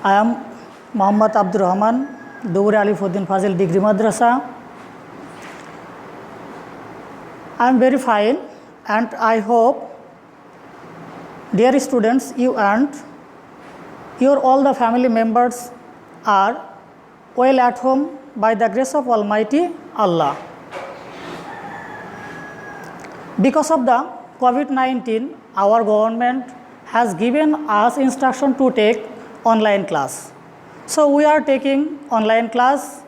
I am Muhammad Abdur Rahman, Duguri Alifuddin Fazil Degree Madrasa. I am very fine and I hope, dear students, you and your all the family members are well at home by the grace of Almighty Allah. Because of the COVID-19, our government has given us instruction to take online class. So we are taking online class.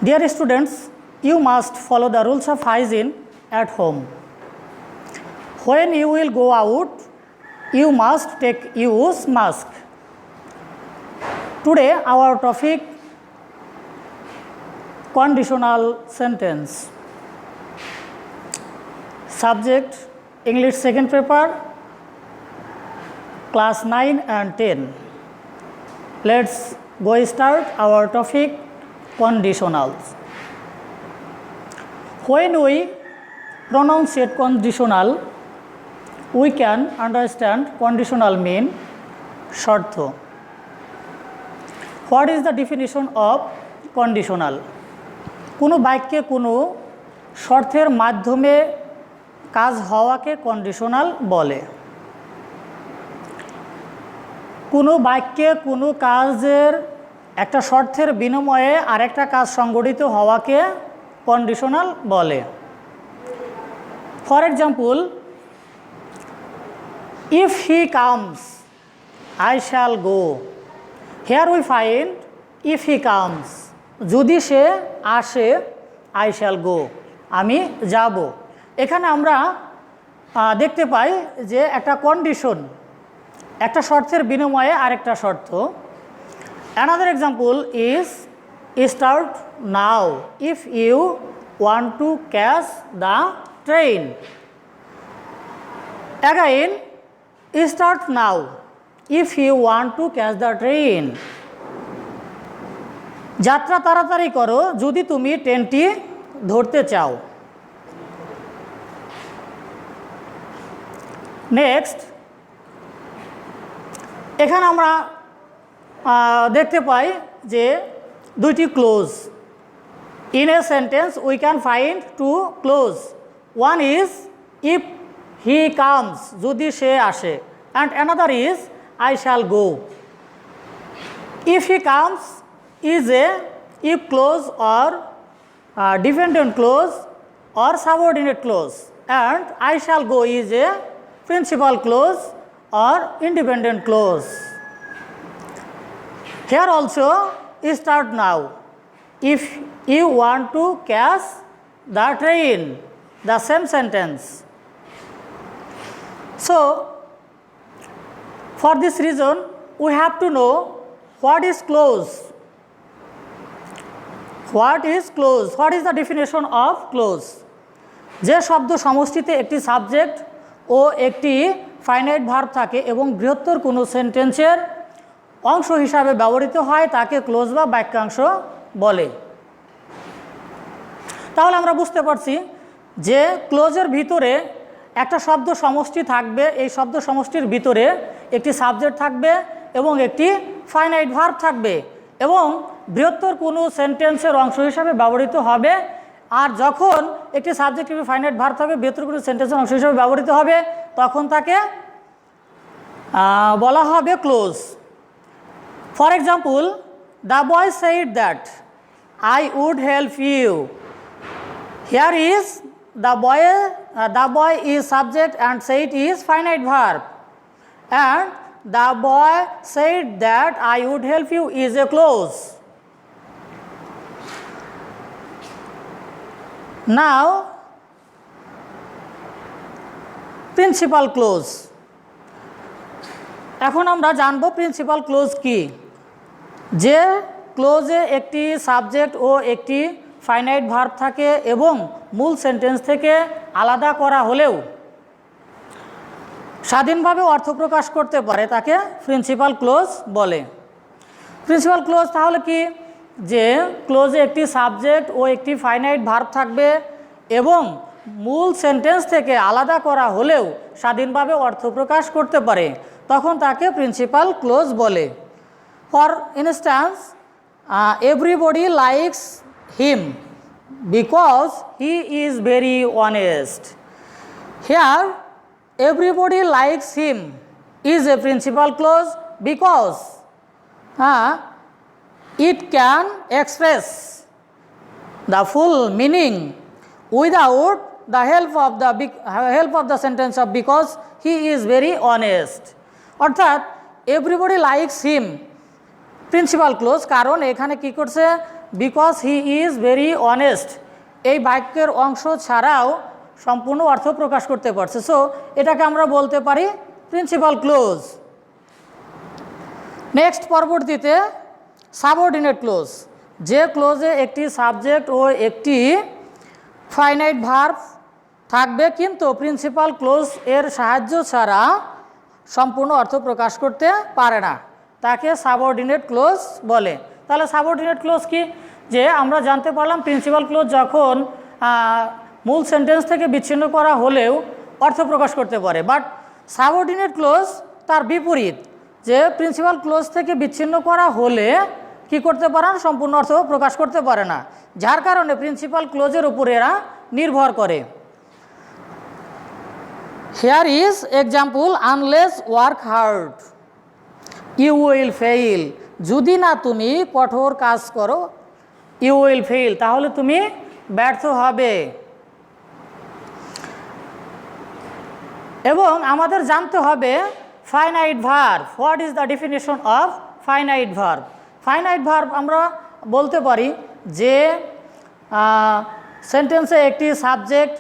Dear students, you must follow the rules of hygiene at home. When you will go out, you must use mask. Today our topic, conditional sentence. Subject, English second paper, class 9 and 10. Let's go start our topic, conditionals. When we pronounce it conditional, we can understand conditional mean sharto. What is the definition of conditional? কোনো বাক্যে কোনো শর্তের মাধ্যমে কাজ হওয়াকে conditional বলে। কোনো বাক্যে কোনো কাজের একটা শর্তের বিনিময়ে আরেকটা কাজ সংগঠিত হওয়াকে কন্ডিশনাল বলে। For example, if he comes, I shall go. Here we find if he comes. যদি সে আসে, I shall go. আমি যাব। এখানে আমরা দেখতে পাই যে একটা কন্ডিশন, একটা শর্তের বিনিময়ে আরেকটা শর্ত। Another example is start now if you want to catch the train. Again, start now if you want to catch the train. যাত্রা তাড়াতাড়ি করো যদি তুমি ট্রেনটি ধরতে চাও। নেক্সট, এখানে আমরা দেখতে পাই যে দুইটি clause. In a sentence we can find two clause. One is if he comes, যদি সে আসে, and another is I shall go. If he comes is a if clause or dependent clause or subordinate clause, and I shall go is a principal clause or independent clause. Here also start now if you want to catch the train, the same sentence. So for this reason we have to know what is clause. What is clause? What is the definition of clause? যে শব্দ সমষ্টিতে একটি subject ও একটি finite verb থাকে এবং বৃহত্তর কোনো সেন্টেন্সের অংশ হিসাবে ব্যবহৃত হয় তাকে ক্লোজ বা বাক্যাংশ বলে। তাহলে আমরা বুঝতে পারছি যে ক্লোজের ভিতরে একটা শব্দ সমষ্টি থাকবে, এই শব্দ সমষ্টির ভিতরে একটি সাবজেক্ট থাকবে এবং একটি ফাইনাইট ভার্ব থাকবে এবং বৃহত্তর কোনো সেন্টেন্সের অংশ হিসাবে ব্যবহৃত হবে। আর যখন একটি সাবজেক্ট হিসেবে ফাইনাইট ভার্ব থাকবে, বৃহত্তর কোনো সেন্টেন্সের অংশ হিসাবে ব্যবহৃত হবে, তখন তাকে বলা হবে clause. For example, the boy said that I would help you. Here is the boy is subject and said is finite verb, and the boy said that I would help you is a clause. Now, principal clause. এখন আমরা জানব principal clause কি। যে ক্লোজে একটি subject ও একটি finite verb থাকে এবং মূল সেন্টেন্স থেকে আলাদা করা হলেও স্বাধীনভাবে অর্থ প্রকাশ করতে পারে তাকে প্রিন্সিপাল ক্লোজ বলে। প্রিন্সিপাল ক্লোজ তাহলে কি? যে ক্লোজে একটি সাবজেক্ট ও একটি ফাইনাইট ভার্ব থাকবে এবং মূল সেন্টেন্স থেকে আলাদা করা হলেও স্বাধীনভাবে অর্থ প্রকাশ করতে পারে, তখন তাকে প্রিন্সিপাল ক্লোজ বলে। For instance, everybody likes him because he is very honest. Here, everybody likes him is a principal clause because it can express the full meaning without the help of the sentence of because he is very honest. অর্থাৎ everybody likes him principal clause, কারণ এখানে কি করছে, because he is very honest এই বাক্যের অংশ ছাড়াও সম্পূর্ণ অর্থ প্রকাশ করতে পারছে। সো এটাকে আমরা বলতে পারি প্রিন্সিপাল ক্লোজ। নেক্সট পরবর্তীতে সাবঅর্ডিনেট ক্লোজ, যে ক্লোজে একটি সাবজেক্ট ও একটি ফাইনাইট ভার্ব থাকবে কিন্তু প্রিন্সিপাল ক্লোজ এর সাহায্য ছাড়া সম্পূর্ণ অর্থ প্রকাশ করতে পারে না, তাকে সাবঅর্ডিনেট ক্লোজ বলে। তাহলে সাবঅর্ডিনেট ক্লোজ কি, যে আমরা জানতে পারলাম প্রিন্সিপাল ক্লোজ যখন মূল সেন্টেন্স থেকে বিচ্ছিন্ন করা হলেও অর্থ প্রকাশ করতে পারে, বাট সাবঅর্ডিনেট ক্লোজ তার বিপরীত, যে প্রিন্সিপাল ক্লোজ থেকে বিচ্ছিন্ন করা হলে কি করতে পারে না, সম্পূর্ণ অর্থ প্রকাশ করতে পারে না, যার কারণে প্রিন্সিপাল ক্লোজের উপর এরা নির্ভর করে। Here is example, unless work hard you will fail, যদি না তুমি কঠোর কাজ করো ইউ উইল ফেইল, তাহলে তুমি ব্যর্থ হবে। এবং আমাদের জানতে হবে finite verb, what is the definition of finite verb. Finite verb আমরা বলতে পারি যে সেন্টেন্সে একটি সাবজেক্ট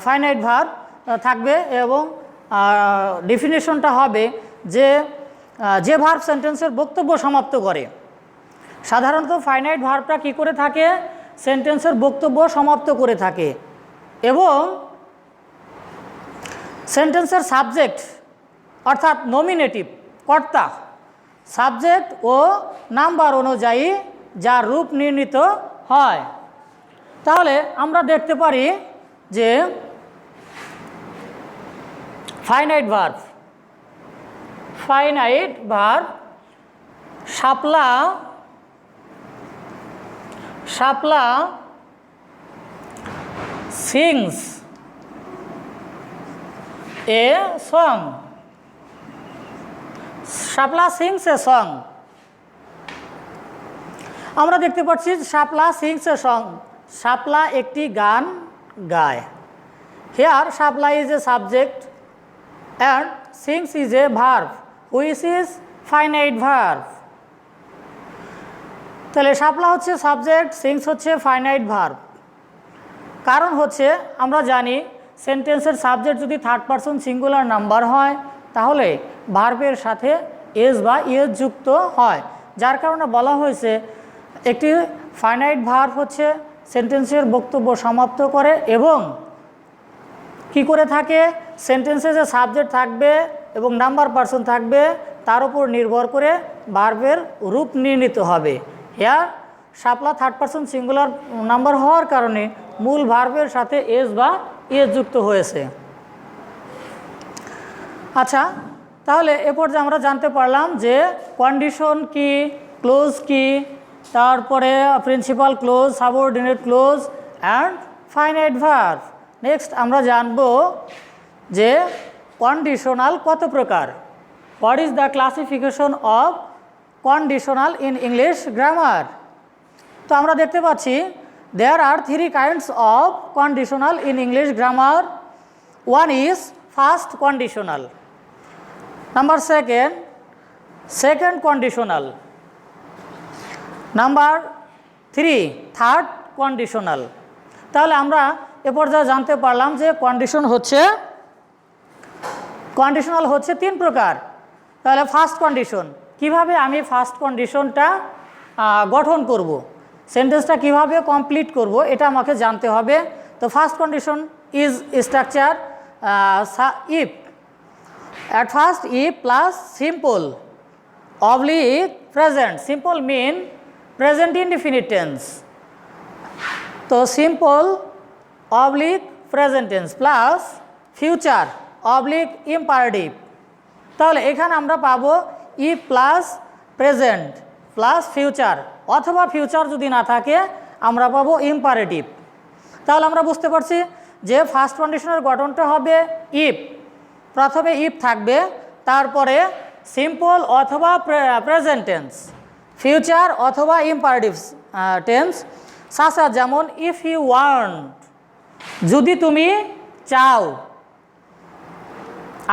ফাইনাইট ভার্ব থাকবে এবং ডেফিনিশনটা হবে যে ভার্ব সেন্টেন্সের বক্তব্য সমাপ্ত করে। সাধারণত ফাইনাইট ভার্বটা কি করে থাকে, সেন্টেন্সের বক্তব্য সমাপ্ত করে থাকে এবং সেন্টেন্সের সাবজেক্ট অর্থাৎ নমিনেটিভ কর্তা সাবজেক্ট ও নাম্বার অনুযায়ী যার রূপ নির্ণীত হয়। তাহলে আমরা দেখতে পারি যে finite verb Shapla sings a song, Shapla sings a song, আমরা দেখতে পাচ্ছি শাপলা sings a song, শাপলা একটি গান গায়। Here Shapla is a subject and sings is a verb which is finite verb. তাহলে শাপলা হচ্ছে সাবজেক্ট, সিংস হচ্ছে ফাইনাইট ভার্ব। কারণ হচ্ছে আমরা জানি সেন্টেন্সের সাবজেক্ট যদি থার্ড পারসন সিঙ্গুলার নাম্বার হয় তাহলে ভার্বের সাথে এস বা ইএস যুক্ত হয়, যার কারণে বলা হয়েছে একটি ফাইনাইট ভার্ব হচ্ছে সেন্টেন্সের বক্তব্য সমাপ্ত করে এবং কি করে থাকে, সেন্টেন্সে যে সাবজেক্ট থাকবে এবং নাম্বার পারসন থাকবে তার উপর নির্ভর করে ভার্বের রূপ নির্ণীত হবে। হেয়ার শাপলা থার্ড পারসন সিঙ্গুলার নাম্বার হওয়ার কারণে মূল ভার্বের সাথে এস বা ইএস যুক্ত হয়েছে। আচ্ছা, তাহলে এ পর্যায়ে আমরা জানতে পারলাম যে কন্ডিশন কি, ক্লোজ কি, তারপরে principal clause, subordinate clause and finite verb. Next আমরা জানব যে কন্ডিশনাল কত প্রকার, what is the classification of conditional in English grammar. তো আমরা দেখতে পাচ্ছি দেয়ার আর 3 kinds of conditional in English grammar. One is first conditional, number second conditional, number 3 third conditional. তাহলে আমরা এ পর্যায়ে জানতে পারলাম যে কন্ডিশনাল হচ্ছে 3 প্রকার। তাহলে ফার্স্ট কন্ডিশন, কিভাবে আমি ফার্স্ট কন্ডিশনটা গঠন করব, সেন্টেন্সটা কিভাবে কমপ্লিট করব এটা আমাকে জানতে হবে। তো first condition is structure if, at first if plus simple oblique present, simple mean present indefinite tense, তো simple oblique present tense plus future oblique imperative. তাহলে এখানে আমরা পাবো ই প্লাস প্রেজেন্ট প্লাস ফিউচার, অথবা ফিউচার যদি না থাকে আমরা পাবো ইম্পারেটিভ। তাহলে আমরা বুঝতে পারছি যে ফার্স্ট কন্ডিশনের গঠনটা হবে ইফ, প্রথমে ইফ থাকবে, তারপরে সিম্পল অথবা প্রেজেন্ট টেন্স, ফিউচার অথবা ইম্পারেটিভ টেন্স, সাসা যেমন ইফ ইউ ওয়ান্ট, যদি তুমি চাও,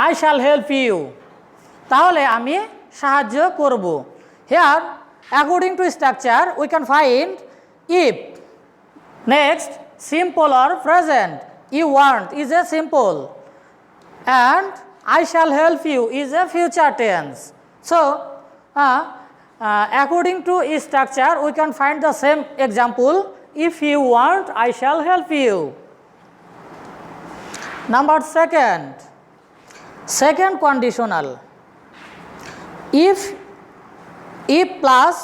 আই শ্যাল হেল্প ইউ, তাহলে আমি সাহায্য করব। Here according to structure we can find if, next simple or present, you want is a simple, and I shall help you is a future tense. So according to structure we can find the same example, if you want I shall help you. Number second conditional, if plus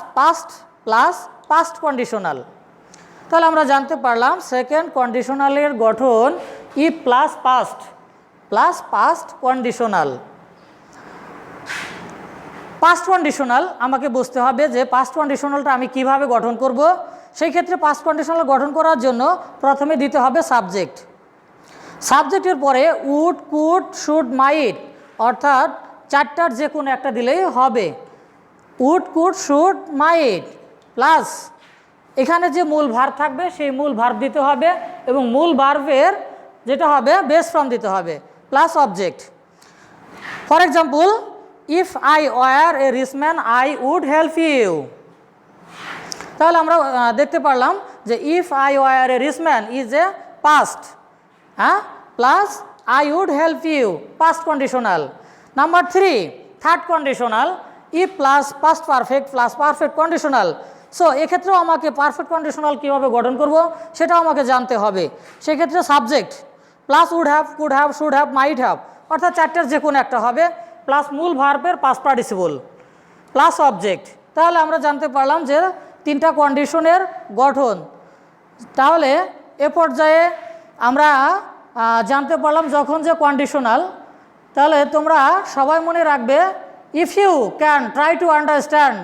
past conditional। তাহলে আমরা জানতে পারলাম second কন্ডিশনালের গঠন if plus past conditional. Past conditional আমাকে বুঝতে হবে যে past কন্ডিশনালটা আমি কিভাবে গঠন করব। সেই ক্ষেত্রে পাস্ট কন্ডিশনাল গঠন করার জন্য প্রথমে দিতে হবে সাবজেক্ট, সাবজেক্টের পরে উড, কুড, শুড, মাইট, অর্থাৎ চারটার যে কোনো একটা দিলেই হবে। Would, could, should, might plus এখানে যে মূল ভার্ব থাকবে সেই মূল ভার্ব দিতে হবে, এবং মূল ভার্বের যেটা হবে বেস ফর্ম দিতে হবে, plus object. For example, if I were a rich man I would help you. তাহলে আমরা দেখতে পারলাম যে if I were a rich man is a past, plus I would help you, past conditional. Number 3 third conditional, if plus past perfect plus perfect conditional. So এক্ষেত্রেও আমাকে perfect conditional কীভাবে গঠন করব সেটাও আমাকে জানতে হবে। সেক্ষেত্রে subject plus would have, could have, should have, might have, অর্থাৎ চারটার যে কোনো একটা হবে, প্লাস মূল ভার্বের পাস্ট পার্টিসিপল প্লাস অবজেক্ট। তাহলে আমরা জানতে পারলাম যে তিনটা কন্ডিশনের গঠন। তাহলে এ পর্যায়ে আমরা জানতে পারলাম যখন যে কন্ডিশনাল, তাহলে তোমরা সবাই মনে রাখবে, if you can try to understand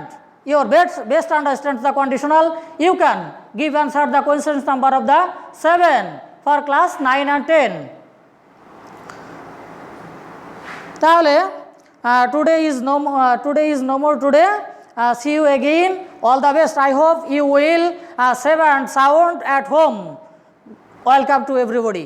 your best understands the conditional, you can give answer the questions number of the 7 for class 9 and 10. তাহলে today is no more today. See you again, all the best. I hope you will save and sound at home. Welcome to everybody.